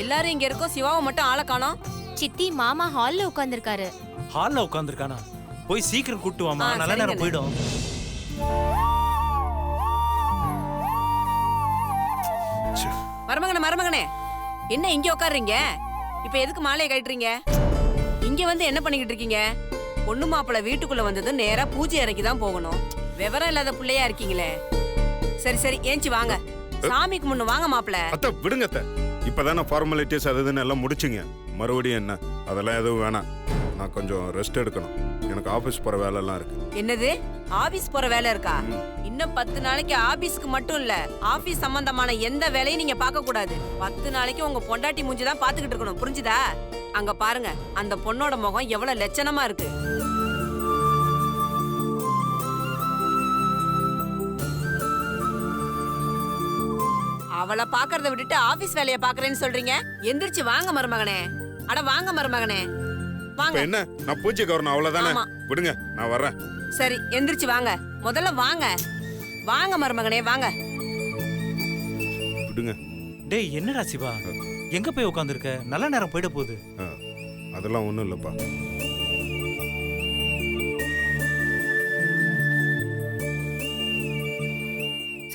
எல்லாரும் இங்க இருக்கோம், சிவாவை மட்டும் ஆளை காணோம். சித்தி மாமா ஹால்ல உட்கார்ந்திருக்காரு. ஹால்ல உட்கார்ந்திருக்கானா? போய் சீக்கிரம் கூட்டு வாமா, நல்ல நேரம் போய்டும். மருமகனே என்ன இங்க உட்காருறீங்க? இப்ப எதுக்கு மாலையை கட்டுறீங்க? இங்க வந்து என்ன பண்ணிக்கிட்டு இருக்கீங்க? பொண்ணு மாப்பிள்ள வீட்டுக்குள்ள வந்தது நேரா பூஜை அறைக்கு தான் போகணும். விவரம் இல்லாத பிள்ளையா இருக்கீங்களே. சரி சரி ஏஞ்சி வாங்க, சாமிக்கு முன்ன வாங்க மாப்பிள்ள. அத்தை விடுங்க அத்தை, இப்பதானே ஃபார்மாலிட்டிஸ் அதுன்னு எல்லாம் முடிச்சுங்க. மறுபடியும் என்ன அதெல்லாம் எதுவும் வேணாம். நான் கொஞ்சம் ரெஸ்ட் எடுக்கணும், எனக்கு ஆபீஸ் போற வேலை எல்லாம் இருக்கு. என்னது ஆபீஸ் போற வேலை இருக்கா? இன்னும் 10 நாளைக்கு ஆபீஸ்க்கு மட்டும் இல்ல, ஆபீஸ் சம்பந்தமான எந்த வேலையும் நீங்க பார்க்க கூடாது. 10 நாளைக்கு உங்க பொண்டாட்டி மூஞ்சி தான் பாத்துக்கிட்டு இருக்கணும், புரிஞ்சுதா? அங்க பாருங்க, அந்த பொண்ணோட முகம் எவ்வளவு லட்சணமா இருக்கு. அவளை பாக்குறத விட்டுட்டு ஆபீஸ் வேலைய பாக்குறேன்னு சொல்றீங்க? எந்திரிச்சு வாங்க மருமகனே. அட வாங்க மருமகனே வாங்க. என்ன நான் பூஜைக்கு வரணும் அவ்வளவுதானே? விடுங்க நான் வர்றேன். சரி எந்திரிச்சு வாங்க, முதல்ல வாங்க. வாங்க மருமகனே வாங்க. விடுங்க. டேய் என்னடா சிவா, எங்க போய் உட்கார்ந்திருக்க? நல்ல நேரம் போய்ட போகுது. அதெல்லாம் ஒண்ணும் இல்லப்பா.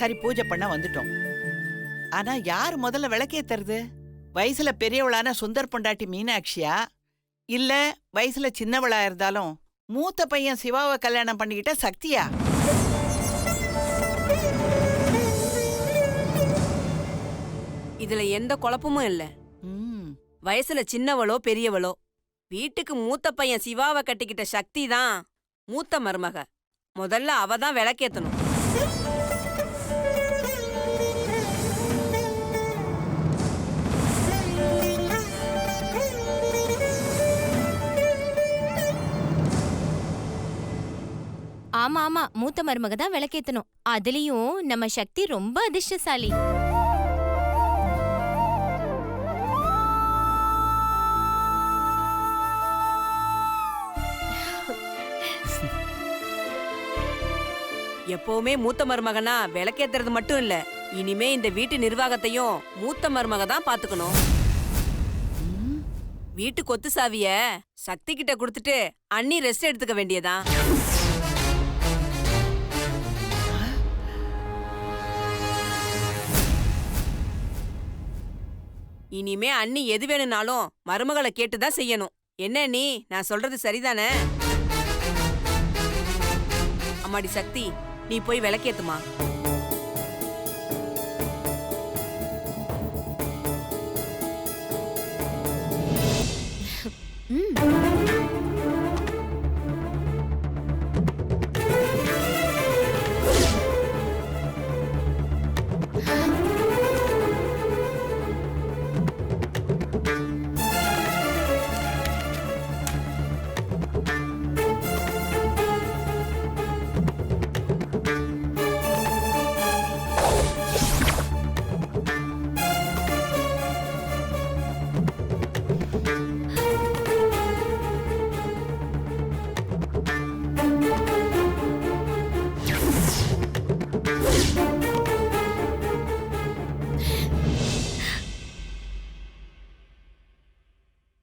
சரி பூஜை பண்ண வந்துட்டோம். ஆனா யார் முதல்ல விளக்கேத்துறது? வயசுல பெரியவளான சுந்தர் பொண்டாட்டி மீனாட்சியா, இல்ல வயசுல சின்னவளா இருந்தாலும் மூத்த பையன் சிவாவை கல்யாணம் பண்ணிக்கிட்ட சக்தியா? இதுல எந்த குழப்பமும் இல்ல. வயசுல சின்னவளோ பெரியவளோ, வீட்டுக்கு மூத்த பையன் சிவாவை கட்டிக்கிட்ட சக்தி தான் மூத்த மருமக. முதல்ல அவ தான் விளக்கேத்தணும். ஆமா ஆமா, மூத்த மருமக தான் விளக்கேத்தணும். அதுலயும் நம்ம சக்தி ரொம்ப அதிர்ஷ்டசாலி. எப்பவுமே மூத்த மருமகனா விளக்கேத்துறது மட்டும் இல்ல, இனிமே இந்த வீட்டு நிர்வாகத்தையும் மூத்த மருமக தான் பாத்துக்கணும். வீட்டு கொத்து சாவிய சக்தி கிட்ட கொடுத்துட்டு அண்ணி ரெஸ்ட் எடுத்துக்க வேண்டியதான். இனிமே அண்ணி எது வேணும்னாலும் மருமகளை கேட்டுதான் செய்யணும். என்ன நீ, நான் சொல்றது சரிதானே? அம்மாடி சக்தி, நீ போய் விளக்கேத்துமா.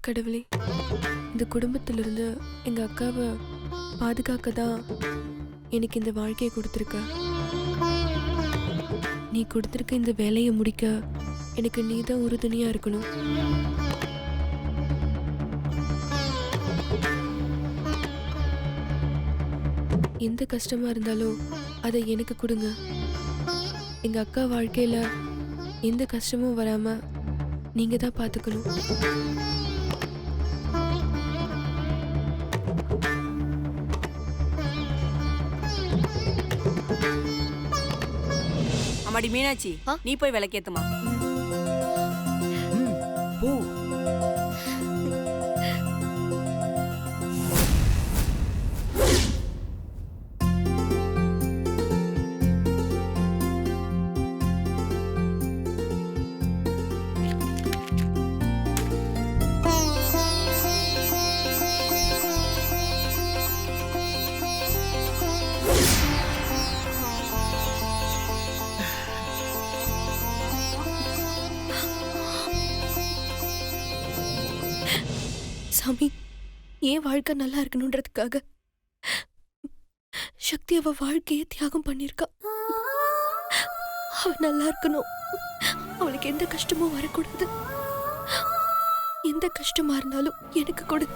கடவுளே, இந்த குடும்பத்திலிருந்து எங்க அக்காவை பாதுகாக்க தான் எனக்கு இந்த வாழ்க்கையை கொடுத்துருக்க. நீ கொடுத்துருக்க இந்த வேலையை முடிக்க எனக்கு நீ தான் உறுதுணையா இருக்கணும். எந்த கஷ்டமா இருந்தாலும் அதை எனக்கு கொடுங்க. எங்க அக்கா வாழ்க்கையில எந்த கஷ்டமும் வராம நீங்க தான் பாத்துக்கணும். அம்மாடி மீனாட்சி, நீ போய் விளக்கேத்துமா. பூ சாமி, ஏன் வாழ்க்கை நல்லா இருக்கணும்ன்றதுக்காக சக்தி அவ வாழ்க்கையை தியாகம் பண்ணிருக்கா. அவ நல்லா இருக்கணும். அவளுக்கு எந்த கஷ்டமும் வரக்கூடாது. எந்த கஷ்டமா இருந்தாலும் எனக்கு கொடு.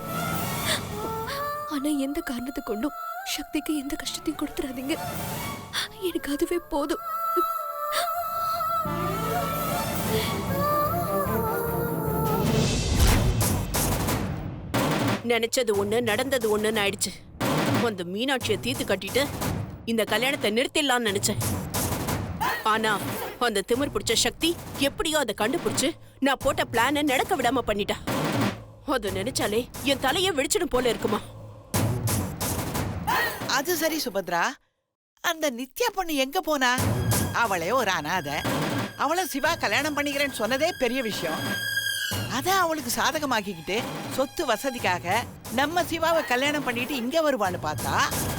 ஆனா எந்த காரணத்தை கொண்டும் சக்திக்கு எந்த கஷ்டத்தையும் கொடுத்துறாதீங்க. எனக்கு அதுவே போதும். நினைச்சது ஒண்ணு, நடந்தது ஒண்ணுன்னு ஆயிடுச்சு. அந்த மீனாட்சியை தீர்த்து கட்டிட்டு இந்த கல்யாணத்தை நிறுத்திடலாம்னு நினைச்சேன். ஆனா அந்த திமிர் பிடிச்ச சக்தி எப்படியோ அதை கண்டுபிடிச்சு நான் போட்ட பிளான நடக்க விடாம பண்ணிட்டா. அதை நினைச்சாலே என் தலையே வெடிச்சிடும் போல இருக்குமா. அது சரி சுபத்ரா, அந்த நித்யா பொண்ணு எங்க போனா? அவளே ஒரு அனாதை. அவளை சிவா கல்யாணம் பண்ணிக்கிறேன்னு சொன்னதே பெரிய விஷயம். அதான் அவளுக்கு சாதகமாக்கிக்கிட்டு சொத்து வசதிக்காக நம்ம சிவாவை கல்யாணம் பண்ணிட்டு இங்க வருவான்னு பார்த்தா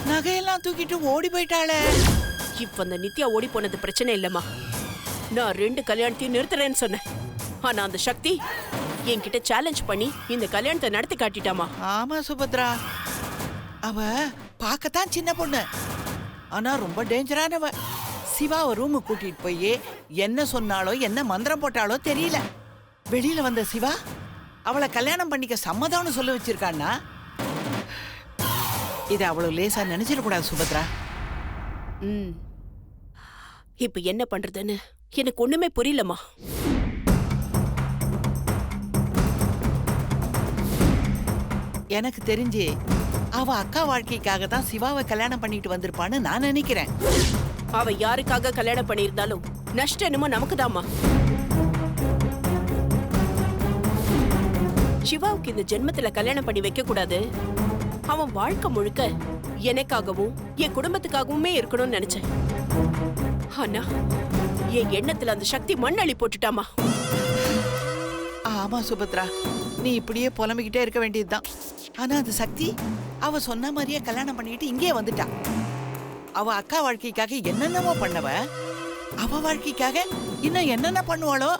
நகையெல்லாம் தூக்கிட்டு ஓடி போயிட்டாளே. இப்ப அந்த நித்யா ஓடி போனது பிரச்சனை இல்லம்மா. நான் 2 கல்யாணத்தையும் நிறுத்துறேன்னு சொன்னேன். ஆனா அந்த சக்தி என்கிட்ட சேலஞ்ச் பண்ணி இந்த கல்யாணத்தை நடத்தி காட்டிட்டாமா. ஆமா சுபத்ரா, அவ பார்க்கத்தான் சின்ன பொண்ணு, ஆனா ரொம்ப டேஞ்சரானவ. சிவாவை ரூமு கூட்டிட்டு போய் என்ன சொன்னாலோ என்ன மந்திரம் போட்டாலோ தெரியல. வெளியில வந்த சிவா அவளை கல்யாணம் பண்ணிக்க சம்மதம்னு சொல்ல வச்சிருக்கான்னா இதை அவ்வளவு லேசா நினைச்சிடக்கூடாது சுபத்ரா. இப்ப என்ன பண்றதுன்னு எனக்கு ஒண்ணுமே புரியலம்மா. எனக்கு தெரிஞ்சு அவ அக்கா வாழ்க்கைக்காக தான் சிவாவை கல்யாணம் பண்ணிட்டு வந்திருப்பான்னு நான் நினைக்கிறேன். அவ யாருக்காக கல்யாணம் பண்ணியிருந்தாலும் நஷ்டம் என்னமோ நமக்குதாம்மா. சிவாவுக்கு இந்த ஜென்மத்துல கல்யாணம் பண்ணி வைக்க கூடாது. அவன் வாழ்க்கை முழுக்க எனக்காகவும் என் குடும்பத்துக்காகவுமே இருக்கணும்னு நினைச்சேன். ஆனா என் எண்ணத்துல அந்த சக்தி மண்ணள்ளி போட்டுட்டாமா. ஆமா சுபத்ரா, நீ இப்படியே புலம்பிக்கிட்டே இருக்க வேண்டியதுதான். ஆனா அந்த சக்தி அவ சொன்ன மாதிரியே கல்யாணம் பண்ணிட்டு இங்கே வந்துட்டா. அவ அக்கா வாழ்க்கைக்காக என்னென்னமோ பண்ணவ, அவ வாழ்க்கைக்காக இன்னும் என்னென்ன பண்ணுவாளோ.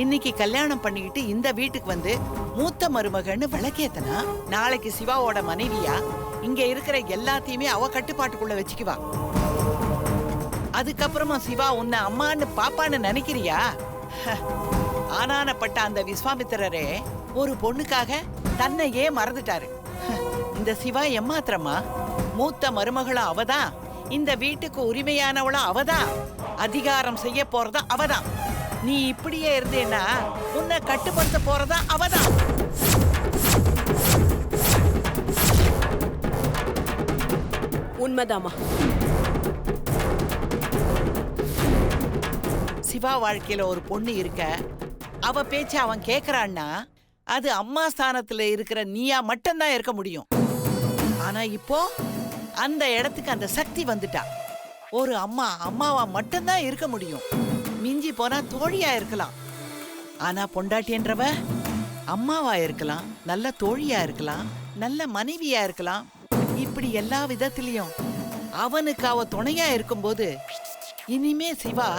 இன்னைக்கு கல்யாணம் பண்ணிக்கிட்டு இந்த வீட்டுக்கு வந்து மூத்த மருமகன்னு விளக்கேத்தனா நாளைக்கு சிவாவோட மனைவியா இங்க இருக்கிற எல்லாத்தையுமே அவ கட்டுப்பாட்டுக்குள்ள வச்சுக்குவா. அதுக்கப்புறமா சிவா உன்னை அம்மான்னு பாப்பான்னு நினைக்கிறியா? ஆனானப்பட்ட அந்த விஸ்வாமித்திரரே ஒரு பொண்ணுக்காக தன்னையே மறந்துட்டாரு. இந்த சிவா எம்மாத்திரமா? மூத்த மருமகளும் அவதான், இந்த வீட்டுக்கு உரிமையானவளும் அவதான், அதிகாரம் செய்ய போறதா அவதான். நீ இப்படியே இருந்தேன்னா உன்னை கட்டுப்படுத்த போறதா அவதான். உண்மைதாமா. சிவா வாழ்க்கையில ஒரு பொண்ணு இருக்க, அவ பேச்ச அவன் கேக்குறான்னா அது அம்மா ஸ்தானத்துல இருக்கிற நீயா மட்டும்தான் இருக்க முடியும். ஆனா இப்போ அந்த இடத்துக்கு அந்த சக்தி வந்துட்டா. ஒரு அம்மா அம்மாவா மட்டும்தான் இருக்க முடியும். மிஞ்சி போனா தோழியா இருக்கலாம். ஆனா பொண்டாட்டின்றவ அம்மாவா இருக்கலாம், நல்ல தோழியா இருக்கலாம், நல்ல மனைவியா இருக்கலாம். இப்படி எல்லா விதத்திலையும் அவனுக்கு அவ துணையா இருக்கும்போது இனிமே சிவா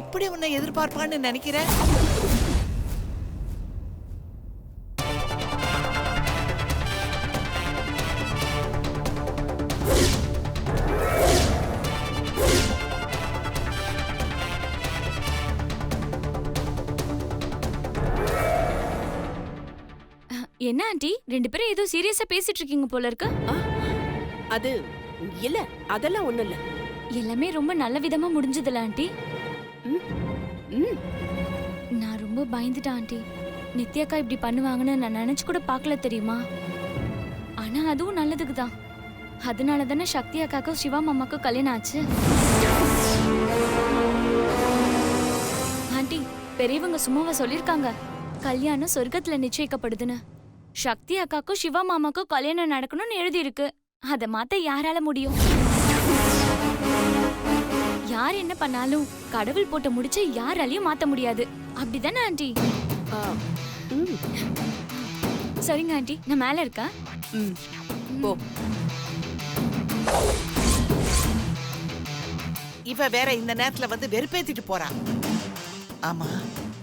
எப்படி உன்னை எதிர்பார்ப்பான்னு நினைக்கிற? என்ன ஆண்டி 2 பேரும் ஏதோ சீரியஸா பேசிட்டு இருக்கீங்க போல இருக்கு. அது இல்ல, அதெல்லாம் ஒண்ணும் இல்ல. எல்லாமே ரொம்ப நல்ல விதமா முடிஞ்சதுல ஆண்டி. ம், ம். நான் ரொம்ப பயந்துட்டேன் ஆண்டி. நித்யாக்கா இப்படி பண்ணுவாங்கன்னு நான் நினைச்சு கூட பார்க்கல தெரியுமா. ஆனா அதுவும் நல்லதுக்கு தான். அதனால தானே சக்தி அக்காக்கும் சிவா மாமாக்கும் கல்யாணம் ஆச்சு. ஆண்டி, பெரியவங்க சும்மாவா சொல்லிருக்காங்க கல்யாணம் சொர்க்கத்துல நிச்சயிக்கப்படுதுன்னு. சக்தி அக்காக்கும் சிவா மாமாக்கும் கல்யாணம் நடக்கணும்னு எழுதி இருக்கு. அதை மாத்த யாரால முடியும்? யார் என்ன பண்ணாலும் கடவுள் போட்ட முடிச்ச யாராலையும் மாத்த முடியாது. அப்படிதானே ஆண்டி? ஆ, ம், சரிங்க ஆண்டி, நான் மேல இருக்கேன். ம். போ. இவ வேற இந்த நேரத்துல வந்து வெறுப்பேத்திட்டு போறா. ஆமா,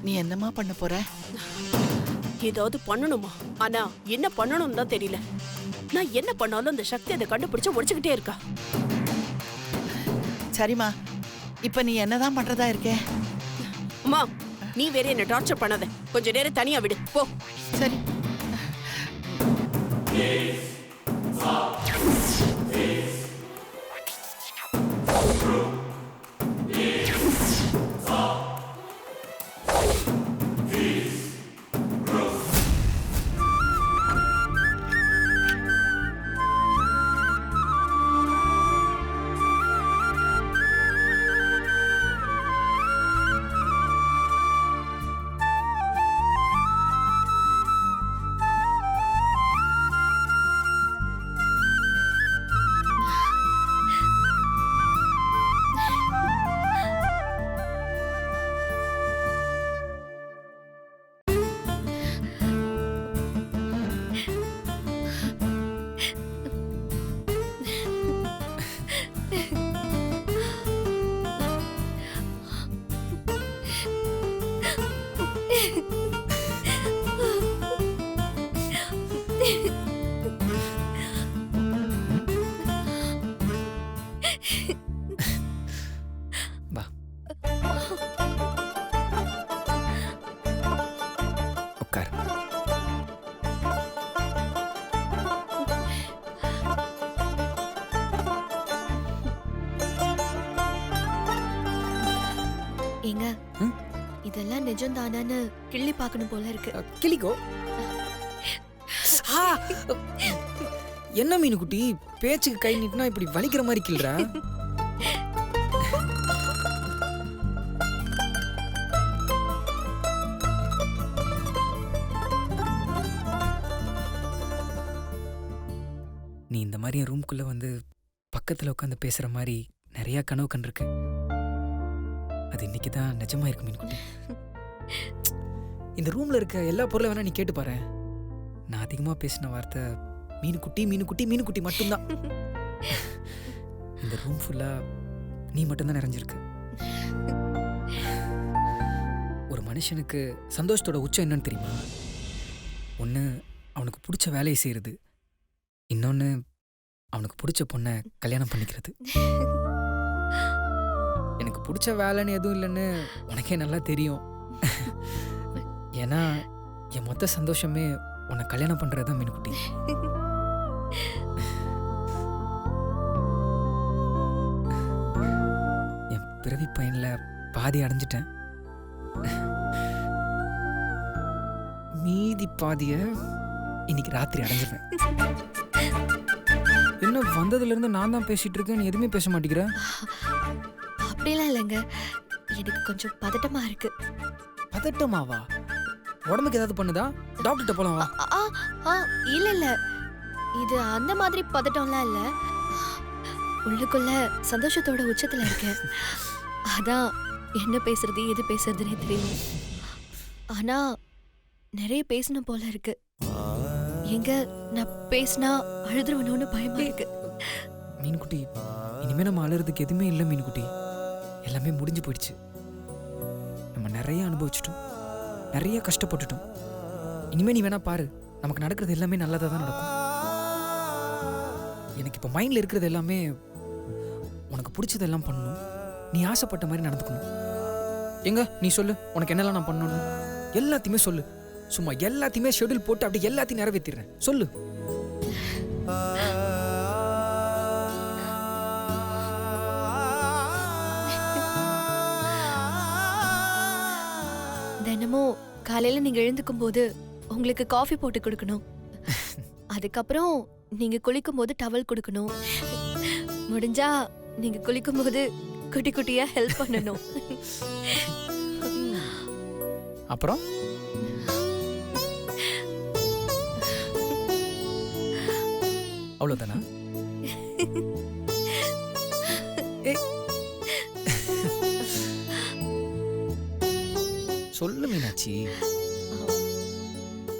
நீ என்னமா பண்ண போற? ஏதாவது பண்ணணுமா? ஆனா என்ன பண்ணணும்னு தான் தெரியல. நான் என்ன பண்ணாலும் அந்த சக்தி அதை கண்டுபிடிச்சு உடைச்சுக்கிட்டே இருக்கா. சரிம்மா, இப்ப நீ என்னதான் பண்றதா இருக்க? அம்மா, நீ வேற என்ன டார்ச்சர் பண்ணாத. கொஞ்ச நேரம் தனியா விடு. போ. சரி. வா, உட்கார். ஏங்க, இதெல்லாம் நிஜம் தானான்னு கிள்ளி பார்க்கணும் போல இருக்கு. கிளிக்கோ. என்ன மீனுக்குட்டி, பேச்சுக்கு கை நீட்டினா இப்படி வலிக்கிற மாதிரி கிள்ற? நீ இந்த மாதிரி என் ரூம்குள்ள வந்து பக்கத்துல உட்காந்து பேசுற மாதிரி நிறைய கனவு கண்டிருக்க. அது இன்னைக்கு தான் நிஜமா இருக்கு மீனுக்குட்டி. இந்த ரூம்ல இருக்க எல்லா பொருளும் வேணா நீ கேட்டு பாரு. நான் அதிகமா பேசின வார்த்தை மீனுக்குட்டி மீனுக்குட்டி மீனுக்குட்டி மட்டும்தான். இந்த ரூம் ஃபுல்லா நீ மட்டும்தான் நிறைஞ்சிருக்கு. ஒரு மனுஷனுக்கு சந்தோஷத்தோட உச்சம் என்னன்னு தெரியுமா? ஒன்று அவனுக்கு பிடிச்ச வேலையை செய்யறது, இன்னொன்று அவனுக்கு பிடிச்ச பொண்ணை கல்யாணம் பண்ணிக்கிறது. எனக்கு பிடிச்ச வேலைன்னு எதுவும் இல்லைன்னு உனக்கே நல்லா தெரியும். ஏன்னா என் மொத்த சந்தோஷமே உன்னை கல்யாணம் பண்றதுதான் மீனுக்குட்டி. என் பிறவி பயன்ல பாதி அடைஞ்சிட்டேன். மீதி பாதிய இன்னைக்கு ராத்திரி அடைஞ்சிருவேன். என்ன வந்ததுல இருந்து நான் தான் பேசிட்டு இருக்கேன், நீ எதுவுமே பேச மாட்டேங்கிற? அப்படிலாம் இல்லைங்க, எனக்கு கொஞ்சம் பதட்டமா இருக்கு. பதட்டமாவா? உடம்புக்கு ஏதாவது பண்ணுதா? டாக்டர்கிட்ட போலாம் வா. ஆ, ஆ, இல்ல இல்ல, இது அந்த மாதிரி பதட்டம்லாம் இல்ல. உள்ளுக்குள்ள சந்தோஷத்தோட உச்சத்துல இருக்கேன். அதான் என்ன பேசுறது எது பேசுறதுன்னே தெரியல. ஆனா நிறைய பேசணும் போல இருக்கு. எங்க நான் பேசினா அழுதுருவணும்னு பயமா இருக்கு. மீன்குட்டி, இனிமே நம்ம அழுறதுக்கு எதுவுமே இல்லை மீன்குட்டி. எல்லாமே முடிஞ்சு போயிடுச்சு. நம்ம நிறைய அனுபவிச்சிட்டோம், நிறைய கஷ்டப்பட்டுட்டோம். இனிமே நீ வேணா பாரு, நமக்கு நடக்கிறது எல்லாமே நல்லதாக தான் நடக்கும். எனக்கு இப்போ மைண்டில் இருக்கிறது எல்லாமே உனக்கு பிடிச்சதெல்லாம் பண்ணணும், நீ ஆசைப்பட்ட மாதிரி நடந்துக்கணும். எங்க நீ சொல்லு, உனக்கு என்னெல்லாம் நான் பண்ணணும்னு எல்லாத்தையுமே சொல்லு. சும்மா எல்லாத்தையுமே ஷெட்யூல் போட்டு அப்படியே எல்லாத்தையும் நிறைவேற்றிடுறேன். சொல்லு. தினமும் காலையில நீங்க எழுந்துக்கும் போது உங்களுக்கு காஃபி போட்டு கொடுக்கணும். அதுக்கப்புறம் நீங்க குளிக்கும் போது டவல் கொடுக்கணும். முடிஞ்சா நீங்க குளிக்கும் போது குட்டி குட்டியா ஹெல்ப் பண்ணணும். அப்புறம் அவ்வளோதானா? சொல்லு மீனாட்சி.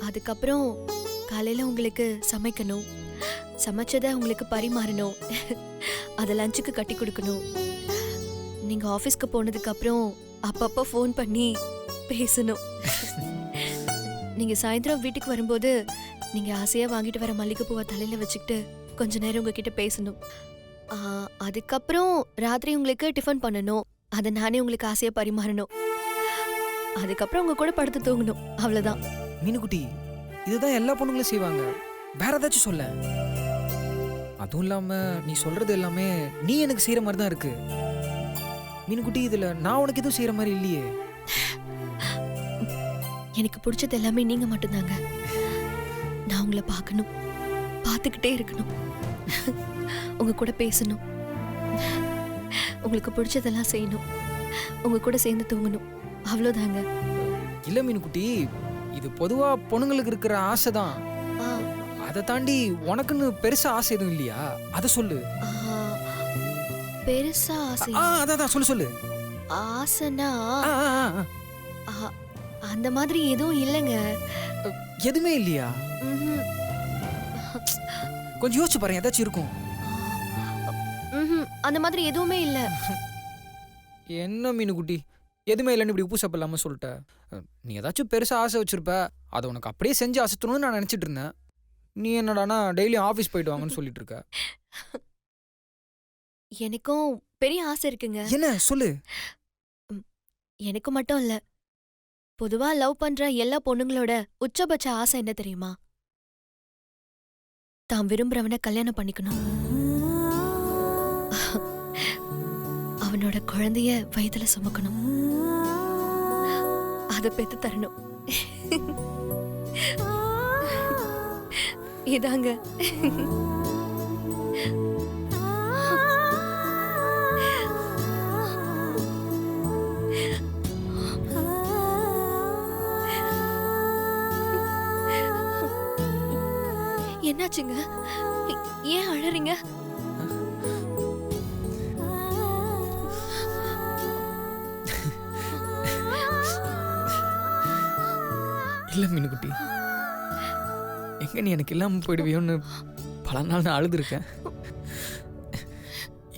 அதுக்கப்புறம் காலையில உங்களுக்கு சமைக்கணும். சமைச்சதை உங்களுக்கு பரிமாறணும். அதை லஞ்சுக்கு கட்டி கொடுக்கணும். நீங்க ஆபீஸ்க்கு போனதுக்கு அப்புறம் அப்பப்போ ஃபோன் பண்ணி பேசணும். நீங்க சாயந்தரம் வீட்டுக்கு வரும்போது நீங்க ஆசையா வாங்கிட்டு வர மல்லிகைப்பூவை தலையில வச்சுக்கிட்டு கொஞ்ச நேரம் உங்ககிட்ட பேசணும். அதுக்கப்புறம் ராத்திரி உங்களுக்கு டிஃபன் பண்ணணும். அதை நானே உங்களுக்கு ஆசையா பரிமாறணும். அதுக்கப்புறம் உங்க கூட படுத்து தூங்கணும். அவ்வளவுதான். மீனுக்குட்டி, இதுதான் எல்லா பொண்ணுங்களும் செய்வாங்க. வேற ஏதாச்சும் சொல்ல. அதுவும் இல்லாம நீ சொல்றது எல்லாமே நீ எனக்கு செய்யற மாதிரி தான் இருக்கு. மீனுக்குட்டி, இதுல நான் உனக்கு எதுவும் செய்யற மாதிரி இல்லையே. எனக்கு பிடிச்சது எல்லாமே நீங்க மட்டும்தாங்க. நான் உங்களை பார்க்கணும், பார்த்துக்கிட்டே இருக்கணும், உங்க கூட பேசணும், உங்களுக்கு பிடிச்சதெல்லாம் செய்யணும், உங்க கூட சேர்ந்து தூங்கணும். அவ்வளோதாங்க. இல்ல மீனுக்குட்டி, இது பொதுவா பொண்ணுங்களுக்கு இருக்கிற ஆசை தான். அதை தாண்டி உனக்குன்னு பெருசா ஆசை எதுவும் இல்லையா? அதை சொல்லு. பெருசா ஆசை? அதான் சொல்லு சொல்லு. ஆசைனா அந்த மாதிரி எதுவும் இல்லைங்க. எதுவுமே இல்லையா? கொஞ்சம் யோசிச்சு பாருங்க, ஏதாச்சும் இருக்கும். அந்த மாதிரி எதுவுமே இல்ல. என்ன மீனுக்குட்டி, எதுவுமே இல்லைன்னு இப்படி உப்பு சாப்பிட இல்லாம சொல்லிட்ட. நீ ஏதாச்சும் பெருசா ஆசை வச்சிருப்ப, அதை உனக்கு அப்படியே செஞ்சு அசத்தணும்னு நான் நினைச்சிட்டு இருந்தேன். நீ என்னடானா டெய்லியும் ஆஃபீஸ் போயிட்டு வாங்கன்னு சொல்லிட்டு இருக்க. எனக்கும் பெரிய ஆசை இருக்குங்க. என்ன சொல்லு. எனக்கு மட்டும் இல்ல, பொதுவா லவ் பண்ற எல்லா பொண்ணுங்களோட உச்சபட்ச ஆசை என்ன தெரியுமா? தான் விரும்புறவனை கல்யாணம் பண்ணிக்கணும், அவனோட குழந்தைய வயித்துல சுமக்கணும், அதை பெத்து தரணும். இதாங்க. என்னாச்சுங்க? ஏன் அழறீங்க? இல்ல மீனுக்குட்டி, எங்க நீ எனக்கு இல்லாம போயிடுவியோன்னு பல நாள் நான் அழுதுருக்கேன்.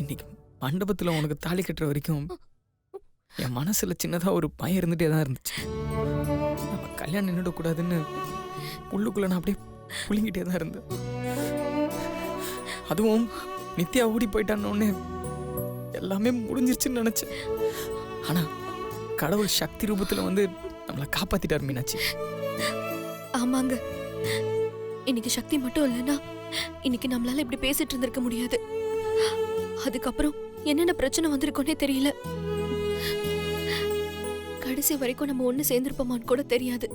இன்னைக்கு மண்டபத்துல உனக்கு தாலி கட்டுற வரைக்கும் என் மனசுல சின்னதா ஒரு பயம் இருந்துட்டே தான் இருந்துச்சு. நம்ம கல்யாணம் நின்றுடக்கூடாதுன்னு உள்ளுக்குள்ள நான் அப்படியே புளிங்கிட்டே தான் இருந்தேன். அதுவும் நித்யா ஓடி போயிட்டான்னு எல்லாமே முடிஞ்சிருச்சுன்னு நினைச்சேன். ஆனா கடவுள் சக்தி ரூபத்துல வந்து நம்மளை காப்பாத்திட்டார் மீனாட்சி. ஆமாங்க, இன்னைக்கு சக்தி மட்டும் இல்லைன்னா இன்னைக்கு நம்மளால இப்படி பேசிட்டு இருந்திருக்க முடியாது. அதுக்கப்புறம் என்னென்ன பிரச்சனை வந்திருக்கோன்னே தெரியல. கடைசி வரைக்கும் நம்ம ஒண்ணு சேர்ந்திருப்போமான்னு கூட தெரியாது.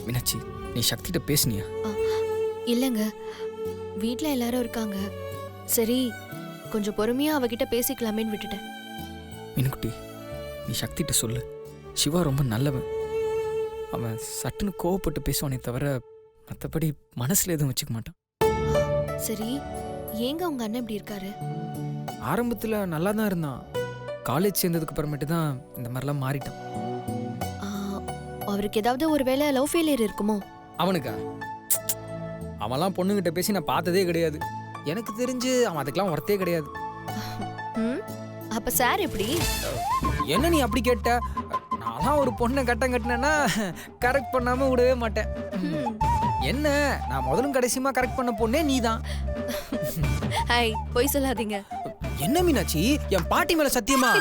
மீனாட்சி, நீ சக்திகிட்ட பேசுனியா? இல்லைங்க, வீட்ல எல்லாரும் இருக்காங்க. சரி, கொஞ்சம் பொறுமையா அவகிட்ட பேசிக்கலாமேன்னு விட்டுட்டேன். மீனுக்குட்டி, நீ சக்திகிட்ட சொல்லு. சிவா ரொம்ப நல்லவன். அவன் சட்டுன்னு கோவப்பட்டு பேசுவானே தவிர மற்றபடி மனசுல எதுவும் வச்சுக்க மாட்டான். சரி, ஏங்க உங்க அண்ணன் இப்படி இருக்காரு? ஆரம்பத்துல நல்லா தான் இருந்தான். காலேஜ் சேர்ந்ததுக்கு அப்புறமேட்டு தான் இந்த மாதிரிலாம் மாறிட்டான். அவருக்கு ஏதாவது ஒரு வேளை லவ் ஃபெயிலியர் இருக்குமோ? அவனுக்கா? அவன்லாம் பொண்ணுகிட்ட பேசி நான் பார்த்ததே கிடையாது. எனக்கு தெரிஞ்சு அவன் அதுக்கெல்லாம் ஒர்த்தே கிடையாது. அப்ப சார் எப்படி? என்ன நீ அப்படி கேட்ட? நான்லாம் ஒரு பொண்ணை கட்டினேன்னா கரெக்ட் பண்ணாம விடவே மாட்டேன். என்ன, நான் முதலும் கடைசியுமா கரெக்ட் பண்ண பொண்ணே நீ தான். ஹாய், போய் சொல்லாதீங்க. என்ன மீனாட்சி, என் பாட்டி மேல சத்தியமா?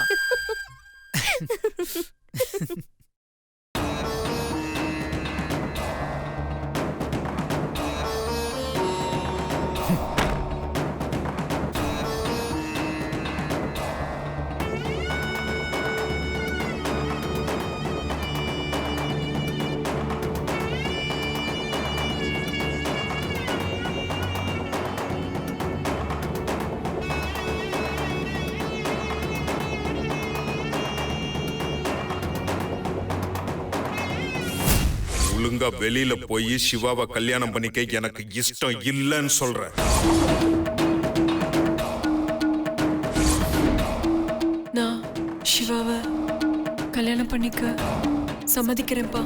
ஒழுங்கா வெளியில போய் சிவாவை கல்யாணம் பண்ணிக்க எனக்கு இஷ்டம் இல்லைன்னு சொல்றேன். நான் சிவாவை கல்யாணம் பண்ணிக்க சம்மதிக்கிறேன்ப்பா.